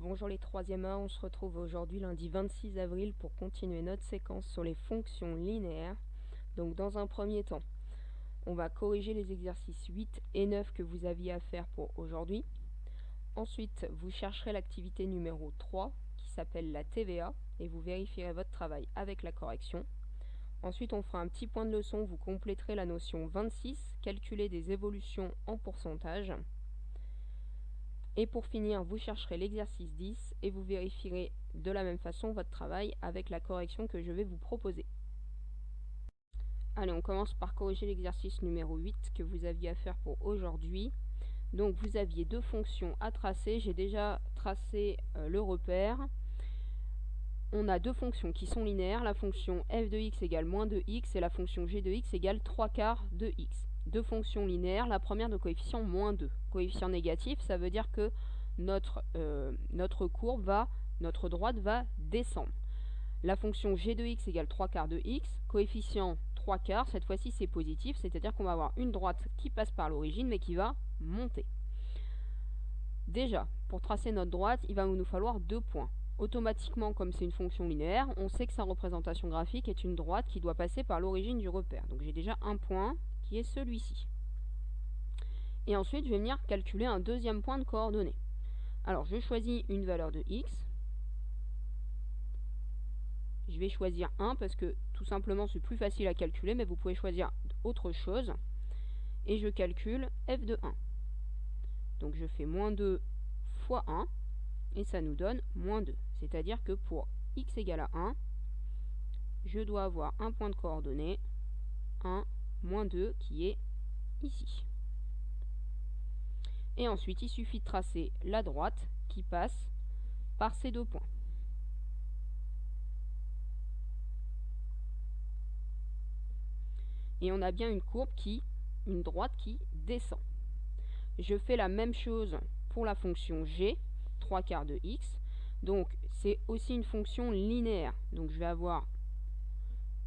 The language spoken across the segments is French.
Bonjour les 3e A, on se retrouve aujourd'hui lundi 26 avril pour continuer notre séquence sur les fonctions linéaires. Donc dans un premier temps, on va corriger les exercices 8 et 9 que vous aviez à faire pour aujourd'hui. Ensuite, vous chercherez l'activité numéro 3 qui s'appelle la TVA et vous vérifierez votre travail avec la correction. Ensuite, on fera un petit point de leçon, vous compléterez la notion 26, calculer des évolutions en pourcentage. Et pour finir, vous chercherez l'exercice 10 et vous vérifierez de la même façon votre travail avec la correction que je vais vous proposer. Allez, on commence par corriger l'exercice numéro 8 que vous aviez à faire pour aujourd'hui. Donc vous aviez deux fonctions à tracer, j'ai déjà tracé le repère. On a deux fonctions qui sont linéaires, la fonction f de x égale moins 2x et la fonction g de x égale 3/4 de x. Deux fonctions linéaires, la première de coefficient moins 2. Coefficient négatif, ça veut dire que notre droite va descendre. La fonction g de x égale 3/4 de x, coefficient 3/4, cette fois-ci c'est positif, c'est-à-dire qu'on va avoir une droite qui passe par l'origine mais qui va monter. Déjà, pour tracer notre droite, il va nous falloir 2 points. Automatiquement, comme c'est une fonction linéaire, on sait que sa représentation graphique est une droite qui doit passer par l'origine du repère. Donc j'ai déjà un point qui est celui-ci. Et ensuite, je vais venir calculer un deuxième point de coordonnées. Alors, je choisis une valeur de x. Je vais choisir 1 parce que tout simplement c'est plus facile à calculer, mais vous pouvez choisir autre chose. Et je calcule f de 1. Donc je fais moins 2 fois 1. Et ça nous donne moins 2. C'est-à-dire que pour x égale à 1, je dois avoir un point de coordonnées, 1, moins 2, qui est ici. Et ensuite, il suffit de tracer la droite qui passe par ces deux points. Et on a bien une droite qui descend. Je fais la même chose pour la fonction g, 3/4 de x. Donc, c'est aussi une fonction linéaire. Donc, je vais avoir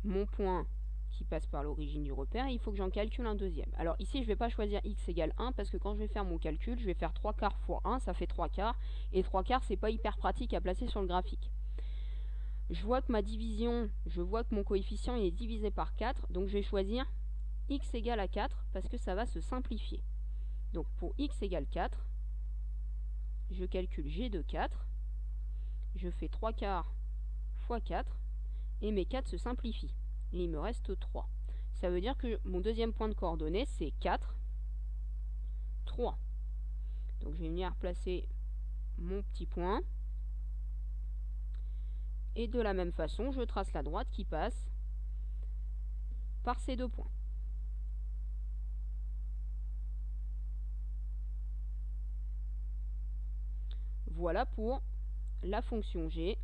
mon point qui passe par l'origine du repère et il faut que j'en calcule un deuxième. Alors ici, je ne vais pas choisir x égale 1 parce que quand je vais faire mon calcul, je vais faire 3/4 fois 1, ça fait 3/4. Et 3/4, c'est pas hyper pratique à placer sur le graphique. Je vois que mon coefficient est divisé par 4, donc je vais choisir x égale à 4 parce que ça va se simplifier. Donc pour x égale 4, je calcule g de 4, je fais 3/4 fois 4, et mes 4 se simplifient. Et il me reste 3. Ça veut dire que mon deuxième point de coordonnées, c'est 4, 3. Donc je vais venir placer mon petit point. Et de la même façon, je trace la droite qui passe par ces deux points. Voilà pour la fonction g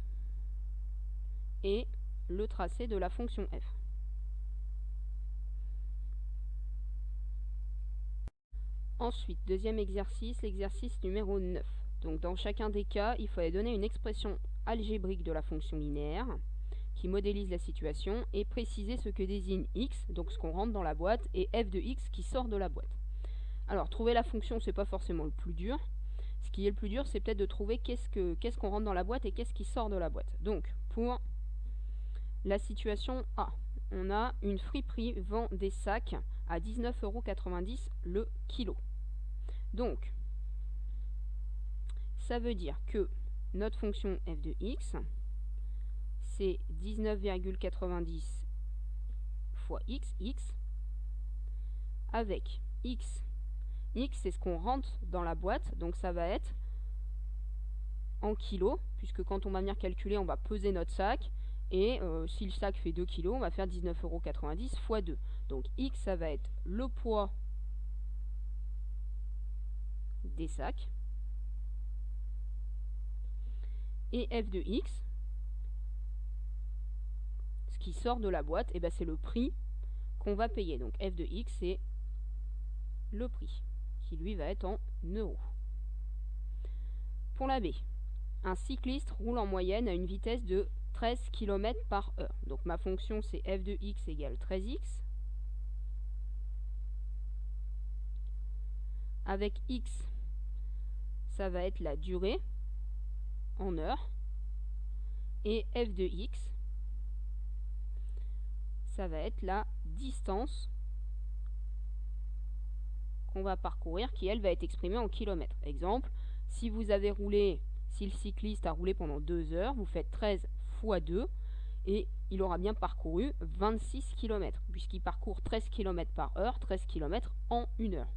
et le tracé de la fonction f. Ensuite, deuxième exercice, l'exercice numéro 9. Donc dans chacun des cas, il fallait donner une expression algébrique de la fonction linéaire qui modélise la situation et préciser ce que désigne x, donc ce qu'on rentre dans la boîte, et f de x qui sort de la boîte. Alors, trouver la fonction, c'est pas forcément le plus dur. Ce qui est le plus dur, c'est peut-être de trouver qu'est-ce qu'on rentre dans la boîte et qu'est-ce qui sort de la boîte. Donc, pour la situation A, on a une friperie vend des sacs à 19,90 € le kilo. Donc, ça veut dire que notre fonction f de x, c'est 19,90 fois x, avec x. X, c'est ce qu'on rentre dans la boîte, donc ça va être en kilos, puisque quand on va venir calculer, on va peser notre sac, et si le sac fait 2 kg, on va faire 19,90 € fois 2. Donc x, ça va être le poids des sacs, et f de x, ce qui sort de la boîte, et ben c'est le prix qu'on va payer. Donc f de x, c'est le prix, qui lui va être en euros. Pour la B, un cycliste roule en moyenne à une vitesse de 13 km par heure. Donc ma fonction, c'est f de x égale 13x. Avec x, ça va être la durée. en heures. Et f de x, ça va être la distance qu'on va parcourir, qui elle va être exprimée en kilomètres. Exemple, si vous avez roulé, si le cycliste a roulé pendant 2 heures, vous faites 13 fois 2 et il aura bien parcouru 26 km, puisqu'il parcourt 13 km par heure, 13 km en 1 heure.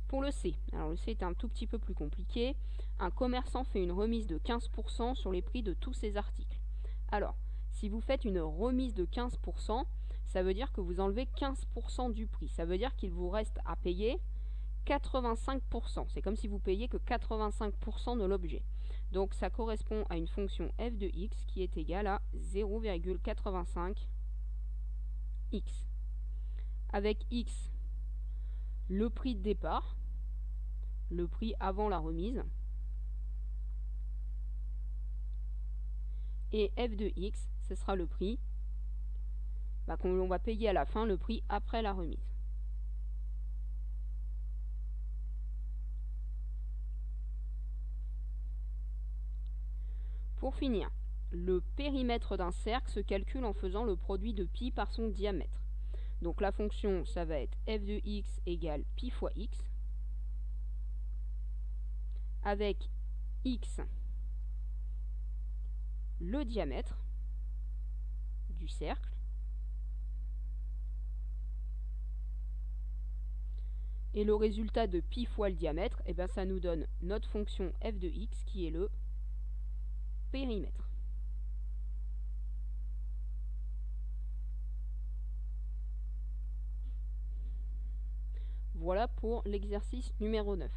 Pour le C, alors le C est un tout petit peu plus compliqué. Un commerçant fait une remise de 15% sur les prix de tous ses articles. Alors, si vous faites une remise de 15%, ça veut dire que vous enlevez 15% du prix. Ça veut dire qu'il vous reste à payer 85%. C'est comme si vous payiez que 85% de l'objet. Donc ça correspond à une fonction f de x qui est égale à 0,85 x. Avec x, le prix de départ, le prix avant la remise, et f de x, ce sera le prix qu'on va payer à la fin, le prix après la remise. Pour finir, le périmètre d'un cercle se calcule en faisant le produit de pi par son diamètre. Donc la fonction, ça va être f de x égale pi fois x, avec x, le diamètre du cercle, et le résultat de pi fois le diamètre, et ça nous donne notre fonction f de x qui est le périmètre. Voilà pour l'exercice numéro 9.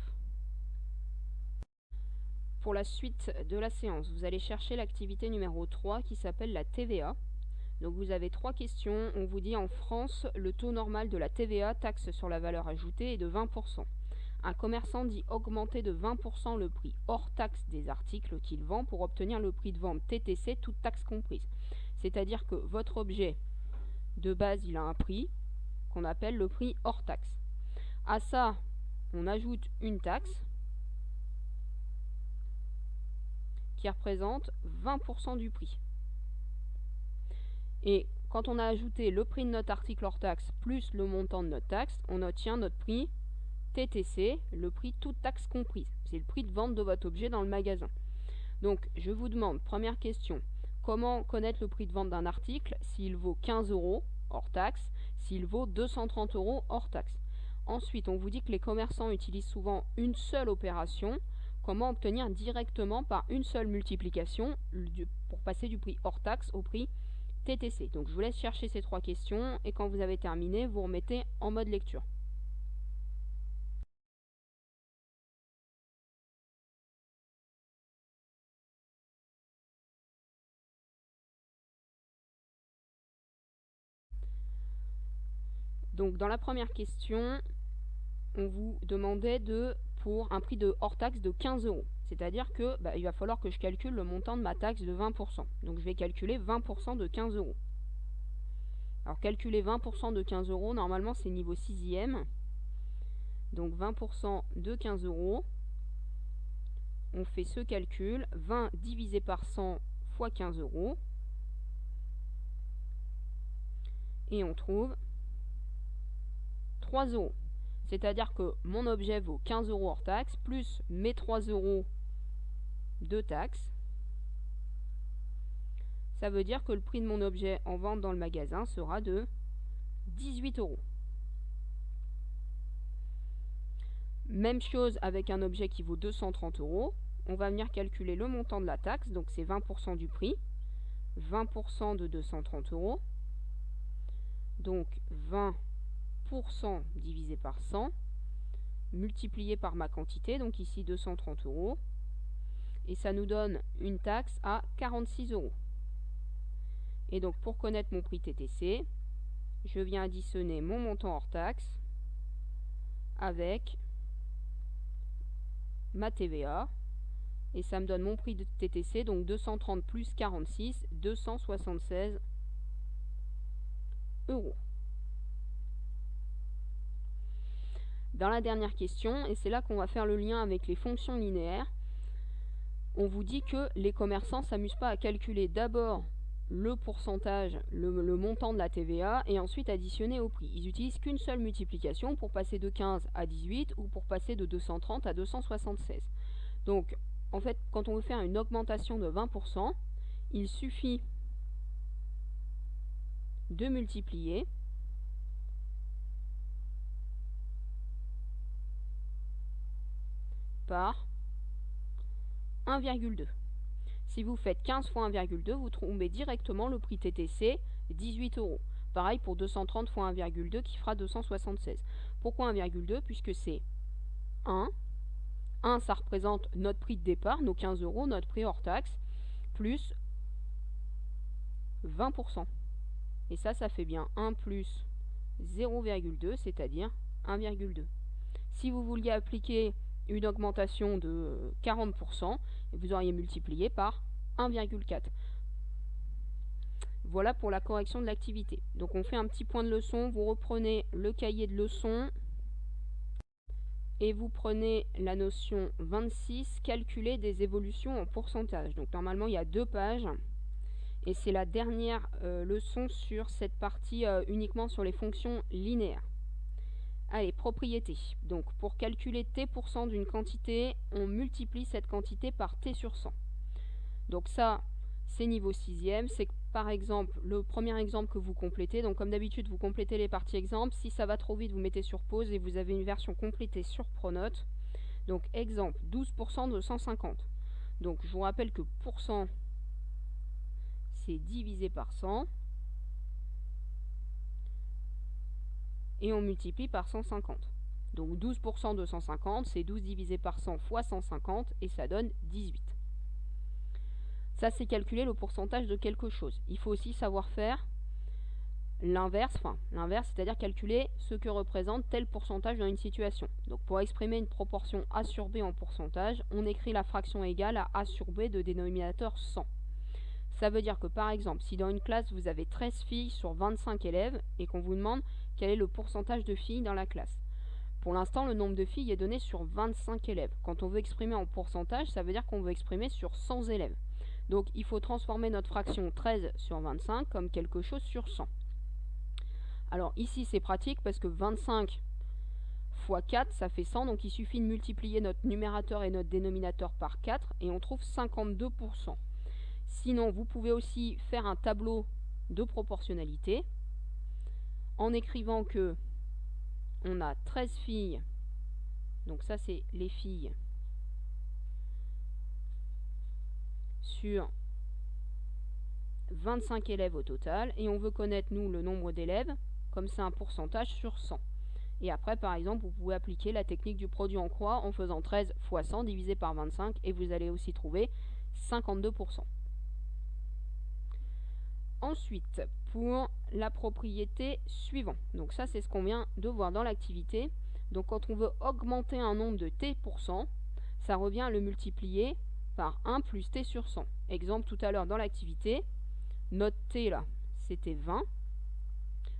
Pour la suite de la séance, vous allez chercher l'activité numéro 3 qui s'appelle la TVA. Donc vous avez 3 questions. On vous dit en France, le taux normal de la TVA, taxe sur la valeur ajoutée, est de 20%. Un commerçant dit augmenter de 20% le prix hors taxe des articles qu'il vend pour obtenir le prix de vente TTC, toute taxe comprise. C'est-à-dire que votre objet, de base, il a un prix qu'on appelle le prix hors taxe. À ça, on ajoute une taxe qui représente 20% du prix. Et quand on a ajouté le prix de notre article hors taxe plus le montant de notre taxe, on obtient notre prix TTC, le prix toute taxe comprise. C'est le prix de vente de votre objet dans le magasin. Donc je vous demande, première question, comment connaître le prix de vente d'un article s'il vaut 15 € hors taxe, s'il vaut 230 € hors taxe. Ensuite, on vous dit que les commerçants utilisent souvent une seule opération. Comment obtenir directement par une seule multiplication pour passer du prix hors taxe au prix TTC. Donc je vous laisse chercher ces 3 questions et quand vous avez terminé, vous remettez en mode lecture. Donc dans la première question, on vous demandait pour un prix de hors taxe de 15 €. C'est-à-dire que il va falloir que je calcule le montant de ma taxe de 20%. Donc je vais calculer 20% de 15 €. Alors calculer 20% de 15 €, normalement c'est niveau 6e. Donc 20% de 15 €, on fait ce calcul, 20 divisé par 100 fois 15 €. Et on trouve 3 €. C'est-à-dire que mon objet vaut 15 € hors taxe, plus mes 3 € de taxe. Ça veut dire que le prix de mon objet en vente dans le magasin sera de 18 €. Même chose avec un objet qui vaut 230 €. On va venir calculer le montant de la taxe, donc c'est 20% du prix. 20% de 230 €. Donc 20% divisé par 100, multiplié par ma quantité, donc ici 230 €. Et ça nous donne une taxe à 46 €. Et donc pour connaître mon prix TTC, je viens additionner mon montant hors taxe avec ma TVA. Et ça me donne mon prix de TTC, donc 230 plus 46, 276 €. Dans la dernière question, et c'est là qu'on va faire le lien avec les fonctions linéaires, on vous dit que les commerçants ne s'amusent pas à calculer d'abord le pourcentage, le montant de la TVA et ensuite additionner au prix. Ils utilisent qu'une seule multiplication pour passer de 15 à 18 ou pour passer de 230 à 276. Donc, en fait, quand on veut faire une augmentation de 20%, il suffit de multiplier par 1,2. Si vous faites 15 fois 1,2, vous tombez directement le prix TTC, 18 €. Pareil pour 230 fois 1,2 qui fera 276. Pourquoi 1,2? Puisque c'est 1. 1, ça représente notre prix de départ, nos 15 €, notre prix hors taxe, plus 20%. Et ça fait bien 1 plus 0,2, c'est-à-dire 1,2. Si vous vouliez appliquer une augmentation de 40%, vous auriez multiplié par 1,4. Voilà pour la correction de l'activité. Donc on fait un petit point de leçon, vous reprenez le cahier de leçon et vous prenez la notion 26, calculer des évolutions en pourcentage. Donc normalement il y a 2 pages et c'est la dernière leçon sur cette partie uniquement sur les fonctions linéaires. Allez, propriété. Donc pour calculer t% d'une quantité, on multiplie cette quantité par t sur 100. Donc ça, c'est niveau 6e. C'est par exemple le premier exemple que vous complétez. Donc comme d'habitude, vous complétez les parties exemples. Si ça va trop vite, vous mettez sur pause et vous avez une version complétée sur Pronote. Donc exemple, 12% de 150. Donc je vous rappelle que pourcent, c'est divisé par 100. Et on multiplie par 150. Donc 12% de 150, c'est 12 divisé par 100 fois 150 et ça donne 18. Ça, c'est calculer le pourcentage de quelque chose. Il faut aussi savoir faire l'inverse, c'est-à-dire calculer ce que représente tel pourcentage dans une situation. Donc pour exprimer une proportion A sur B en pourcentage, on écrit la fraction égale à A sur B de dénominateur 100. Ça veut dire que par exemple, si dans une classe vous avez 13 filles sur 25 élèves et qu'on vous demande quel est le pourcentage de filles dans la classe. Pour l'instant, le nombre de filles est donné sur 25 élèves. Quand on veut exprimer en pourcentage, ça veut dire qu'on veut exprimer sur 100 élèves. Donc il faut transformer notre fraction 13 sur 25 comme quelque chose sur 100. Alors ici c'est pratique parce que 25 fois 4 ça fait 100, donc il suffit de multiplier notre numérateur et notre dénominateur par 4 et on trouve 52%. Sinon vous pouvez aussi faire un tableau de proportionnalité en écrivant que on a 13 filles, donc ça c'est les filles, sur 25 élèves au total, et on veut connaître nous le nombre d'élèves, comme c'est un pourcentage sur 100. Et après par exemple vous pouvez appliquer la technique du produit en croix en faisant 13 fois 100 divisé par 25 et vous allez aussi trouver 52%. Ensuite, pour la propriété suivante, donc ça c'est ce qu'on vient de voir dans l'activité. Donc quand on veut augmenter un nombre de t%, ça revient à le multiplier par 1 plus t sur 100. Exemple tout à l'heure dans l'activité, notre t là, c'était 20.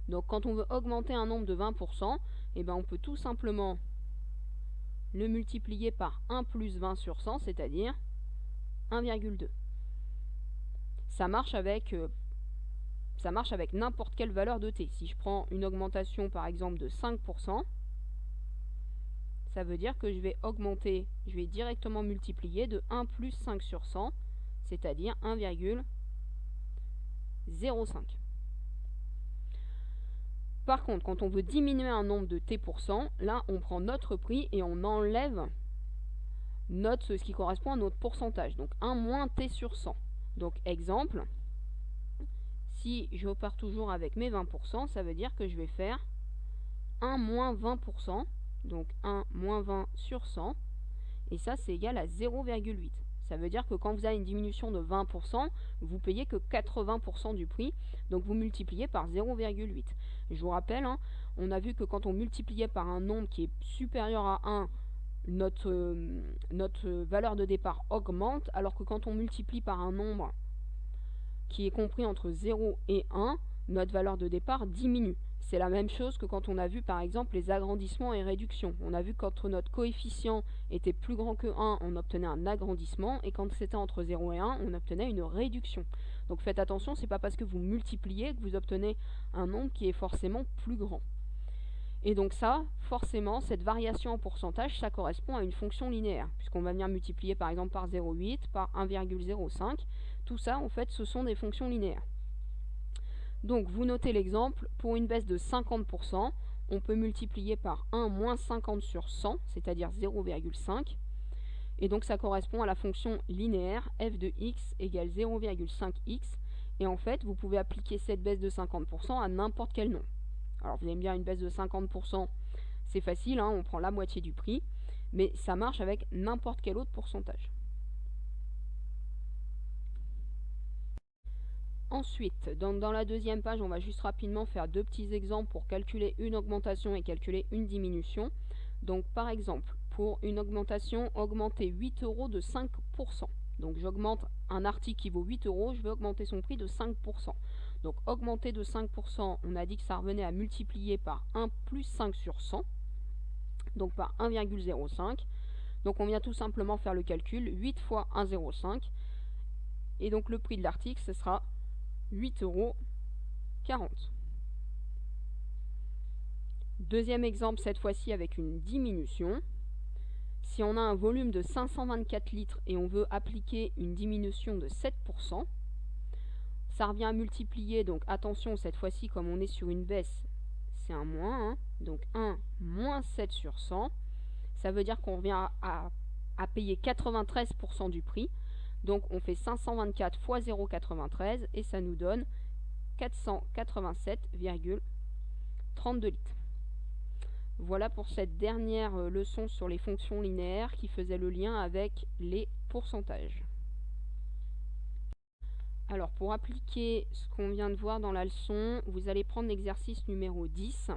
Donc quand on veut augmenter un nombre de 20%, eh ben on peut tout simplement le multiplier par 1 plus 20 sur 100, c'est-à-dire 1,2. Ça marche avec n'importe quelle valeur de t. Si je prends une augmentation par exemple de 5%, ça veut dire que je vais directement multiplier de 1 plus 5 sur 100, c'est-à-dire 1,05. Par contre, quand on veut diminuer un nombre de t%, là on prend notre prix et on enlève ce qui correspond à notre pourcentage, donc 1 moins t sur 100. Donc exemple, si je repars toujours avec mes 20%, ça veut dire que je vais faire 1 moins 20%, donc 1 moins 20 sur 100, et ça c'est égal à 0,8. Ça veut dire que quand vous avez une diminution de 20%, vous payez que 80% du prix, donc vous multipliez par 0,8. Je vous rappelle, on a vu que quand on multipliait par un nombre qui est supérieur à 1, notre valeur de départ augmente, alors que quand on multiplie par un nombre qui est compris entre 0 et 1, notre valeur de départ diminue. C'est la même chose que quand on a vu par exemple les agrandissements et réductions. On a vu que quand notre coefficient était plus grand que 1, on obtenait un agrandissement, et quand c'était entre 0 et 1, on obtenait une réduction. Donc faites attention, c'est pas parce que vous multipliez que vous obtenez un nombre qui est forcément plus grand. Et donc ça, forcément, cette variation en pourcentage, ça correspond à une fonction linéaire, puisqu'on va venir multiplier par exemple par 0,8, par 1,05. Tout ça, en fait, ce sont des fonctions linéaires. Donc vous notez l'exemple, pour une baisse de 50%, on peut multiplier par 1 moins 50 sur 100, c'est-à-dire 0,5. Et donc ça correspond à la fonction linéaire f de x égale 0,5x. Et en fait, vous pouvez appliquer cette baisse de 50% à n'importe quel nombre. Alors vous aimez bien une baisse de 50%, c'est facile, hein, on prend la moitié du prix, mais ça marche avec n'importe quel autre pourcentage. Ensuite, dans la deuxième page, on va juste rapidement faire deux petits exemples pour calculer une augmentation et calculer une diminution. Donc par exemple, pour une augmentation, augmenter 8 € de 5%. Donc j'augmente un article qui vaut 8 €, je veux augmenter son prix de 5%. Donc augmenter de 5%, on a dit que ça revenait à multiplier par 1 plus 5 sur 100, donc par 1,05. Donc on vient tout simplement faire le calcul, 8 fois 1,05, et donc le prix de l'article, ce sera 8,40 €. Deuxième exemple, cette fois-ci avec une diminution. Si on a un volume de 524 litres et on veut appliquer une diminution de 7%, ça revient à multiplier, donc attention, cette fois-ci, comme on est sur une baisse, c'est un moins, hein, donc 1 moins 7 sur 100, ça veut dire qu'on revient à payer 93% du prix, donc on fait 524 fois 0,93 et ça nous donne 487,32 litres. Voilà pour cette dernière leçon sur les fonctions linéaires qui faisait le lien avec les pourcentages. Alors pour appliquer ce qu'on vient de voir dans la leçon, vous allez prendre l'exercice numéro 10.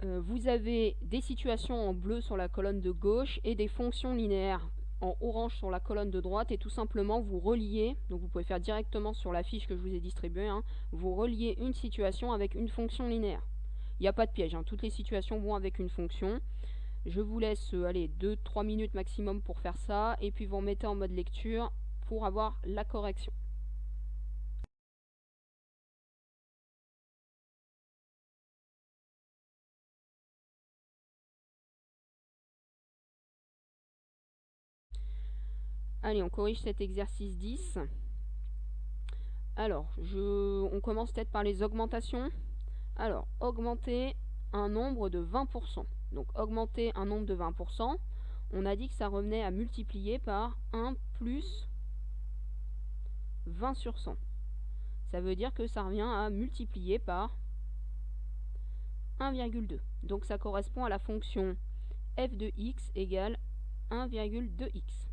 Vous avez des situations en bleu sur la colonne de gauche et des fonctions linéaires en orange sur la colonne de droite, et tout simplement vous reliez, donc vous pouvez faire directement sur la fiche que je vous ai distribuée, hein, vous reliez une situation avec une fonction linéaire. Il n'y a pas de piège, hein, toutes les situations vont avec une fonction. Je vous laisse 2-3 minutes maximum pour faire ça, et puis vous remettez en mode lecture pour avoir la correction. Allez, on corrige cet exercice 10. Alors, on commence peut-être par les augmentations. Alors, augmenter un nombre de 20%. Donc, augmenter un nombre de 20%, on a dit que ça revenait à multiplier par 1 plus 20 sur 100. Ça veut dire que ça revient à multiplier par 1,2. Donc, ça correspond à la fonction f de x égale 1,2x.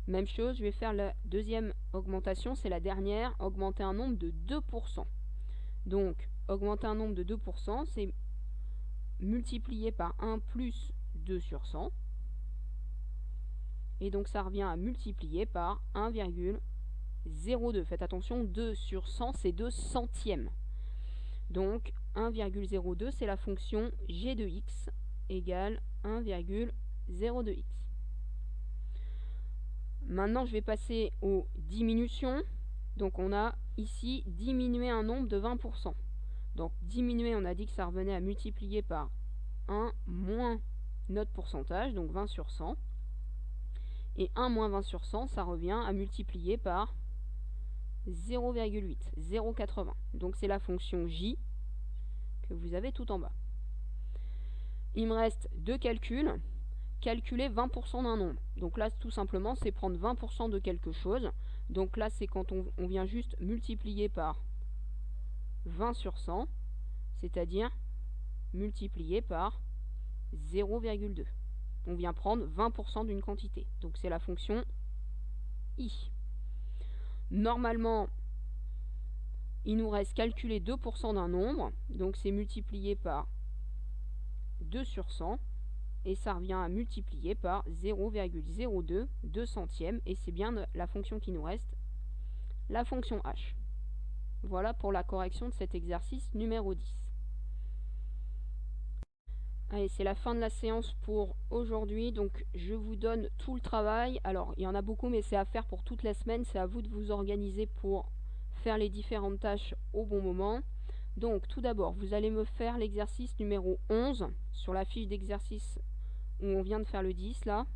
Même chose, je vais faire la deuxième augmentation, c'est la dernière, augmenter un nombre de 2%. Donc, augmenter un nombre de 2%, c'est multiplier par 1 plus 2 sur 100. Et donc, ça revient à multiplier par 1,02. Faites attention, 2 sur 100, c'est 2 centièmes. Donc, 1,02, c'est la fonction g de x égale 1,02x. Maintenant, je vais passer aux diminutions. Donc, on a ici diminué un nombre de 20%. Donc, diminuer, on a dit que ça revenait à multiplier par 1 moins notre pourcentage, donc 20 sur 100. Et 1 moins 20 sur 100, ça revient à multiplier par 0,8, 0,80. Donc, c'est la fonction j que vous avez tout en bas. Il me reste deux calculs. Calculer 20% d'un nombre. Donc là, tout simplement, c'est prendre 20% de quelque chose. Donc là, c'est quand on vient juste multiplier par 20 sur 100, c'est-à-dire multiplier par 0,2. On vient prendre 20% d'une quantité. Donc c'est la fonction i. Normalement, il nous reste calculer 2% d'un nombre. Donc c'est multiplier par 2 sur 100. Et ça revient à multiplier par 0,02, 2 centièmes, et c'est bien la fonction qui nous reste, la fonction h. Voilà pour la correction de cet exercice numéro 10. Allez, c'est la fin de la séance pour aujourd'hui, donc je vous donne tout le travail. Alors, il y en a beaucoup, mais c'est à faire pour toute la semaine. C'est à vous de vous organiser pour faire les différentes tâches au bon moment. Donc, tout d'abord, vous allez me faire l'exercice numéro 11 sur la fiche d'exercice où on vient de faire le 10, là.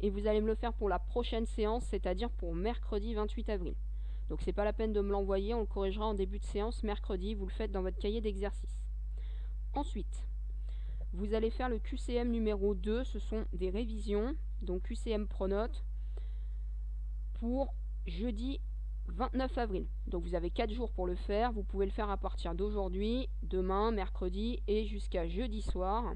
Et vous allez me le faire pour la prochaine séance, c'est-à-dire pour mercredi 28 avril. Donc, c'est pas la peine de me l'envoyer, on le corrigera en début de séance mercredi. Vous le faites dans votre cahier d'exercice. Ensuite, vous allez faire le QCM numéro 2, ce sont des révisions, donc QCM Pronote, pour jeudi 29 avril. Donc vous avez 4 jours pour le faire, vous pouvez le faire à partir d'aujourd'hui, demain, mercredi et jusqu'à jeudi soir.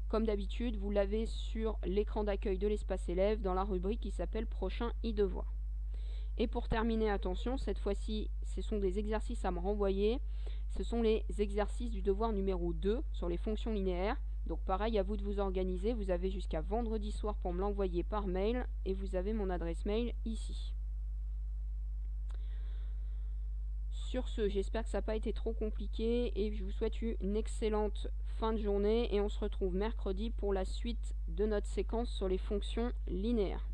Comme d'habitude, vous l'avez sur l'écran d'accueil de l'espace élève dans la rubrique qui s'appelle Prochain e-devoir. Et pour terminer, attention, cette fois-ci, ce sont des exercices à me renvoyer. Ce sont les exercices du devoir numéro 2 sur les fonctions linéaires. Donc pareil, à vous de vous organiser. Vous avez jusqu'à vendredi soir pour me l'envoyer par mail et vous avez mon adresse mail ici. Sur ce, j'espère que ça n'a pas été trop compliqué et je vous souhaite une excellente fin de journée et on se retrouve mercredi pour la suite de notre séquence sur les fonctions linéaires.